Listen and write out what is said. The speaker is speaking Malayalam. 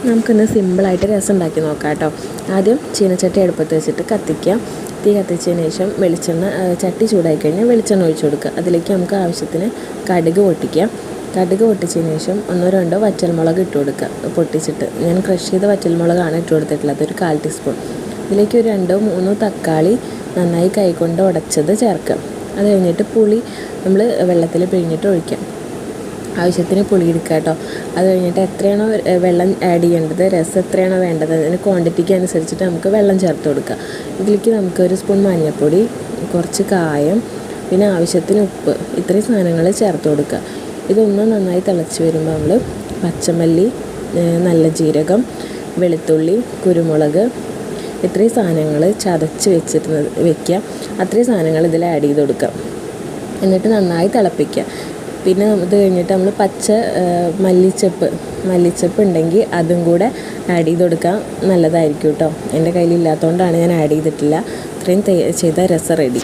നമുക്കിന്ന് സിമ്പിളായിട്ട് രസം ഉണ്ടാക്കി നോക്കാം കേട്ടോ. ആദ്യം ചീനച്ചട്ടി അടുപ്പത്ത് വെച്ചിട്ട് കത്തിക്കുക. തീ കത്തിച്ചതിന് ശേഷം ചട്ടി ചൂടായി കഴിഞ്ഞാൽ വെളിച്ചെണ്ണ ഒഴിച്ച് കൊടുക്കുക. അതിലേക്ക് നമുക്ക് ആവശ്യത്തിന് കടുക് പൊട്ടിക്കുക. കടുക് പൊട്ടിച്ചതിന് ശേഷം 1-2 വറ്റൽമുളക് ഇട്ട് കൊടുക്കുക. പൊട്ടിച്ചിട്ട് ഞാൻ ക്രഷ് ചെയ്ത വറ്റൽമുളകാണ് ഇട്ട് കൊടുത്തിട്ടുള്ളത്, ഒരു 1/4 ടീസ്പൂൺ. ഇതിലേക്ക് ഒരു 2-3 തക്കാളി നന്നായി കൈകൊണ്ട് ഉടച്ചത് ചേർക്കുക. അത് കഴിഞ്ഞിട്ട് പുളി നമ്മൾ വെള്ളത്തിൽ പിഴിഞ്ഞിട്ട് ഒഴിക്കാം. ആവശ്യത്തിന് പുളി എടുക്കുക കേട്ടോ. അത് കഴിഞ്ഞിട്ട് എത്രയാണോ വെള്ളം ആഡ് ചെയ്യേണ്ടത്, രസം എത്രയാണോ വേണ്ടത്, അതിന് ക്വാണ്ടിറ്റിക്ക് അനുസരിച്ചിട്ട് നമുക്ക് വെള്ളം ചേർത്ത് കൊടുക്കുക. ഇതിലേക്ക് നമുക്ക് 1 സ്പൂൺ മഞ്ഞൾപ്പൊടി, കുറച്ച് കായം, പിന്നെ ആവശ്യത്തിന് ഉപ്പ്, ഇത്രയും സാധനങ്ങൾ ചേർത്ത് കൊടുക്കുക. ഇതൊന്ന് നന്നായി തിളച്ച് വരുമ്പോൾ നമ്മൾ പച്ചമല്ലി, നല്ല ജീരകം, വെളുത്തുള്ളി, കുരുമുളക്, ഇത്രയും സാധനങ്ങൾ ചതച്ച് വെക്കുക. അത്രയും സാധനങ്ങൾ ഇതിൽ ആഡ് ചെയ്ത് കൊടുക്കുക. എന്നിട്ട് നന്നായി തിളപ്പിക്കുക. പിന്നെ ഇത് കഴിഞ്ഞിട്ട് നമ്മൾ മല്ലിച്ചപ്പ് ഉണ്ടെങ്കിൽ അതും കൂടെ ആഡ് ചെയ്ത് കൊടുക്കാൻ നല്ലതായിരിക്കും കേട്ടോ. എൻ്റെ കയ്യിലില്ലാത്തതുകൊണ്ടാണ് ഞാൻ ആഡ് ചെയ്തിട്ടില്ല. ഇത്രയും ചെയ്ത രസം റെഡി.